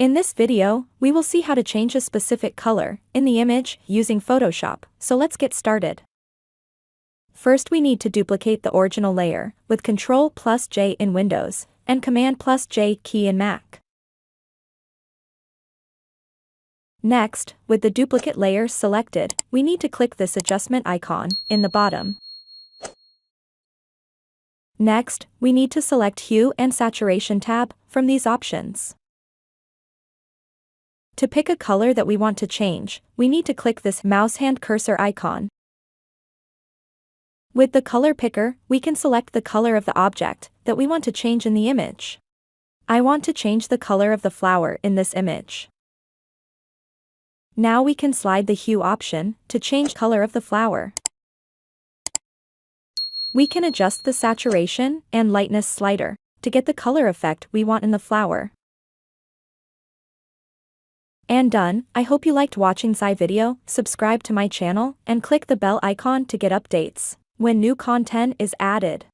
In this video, we will see how to change a specific color in the image using Photoshop, so let's get started. First we need to duplicate the original layer with Ctrl+J in Windows and Command+J key in Mac. Next, with the duplicate layer selected, we need to click this adjustment icon in the bottom. Next, we need to select Hue and Saturation tab from these options. To pick a color that we want to change, we need to click this mouse hand cursor icon. With the color picker, we can select the color of the object that we want to change in the image. I want to change the color of the flower in this image. Now we can slide the hue option to change color of the flower. We can adjust the saturation and lightness slider to get the color effect we want in the flower. And done. I hope you liked watching this video. Subscribe to my channel and click the bell icon to get updates when new content is added.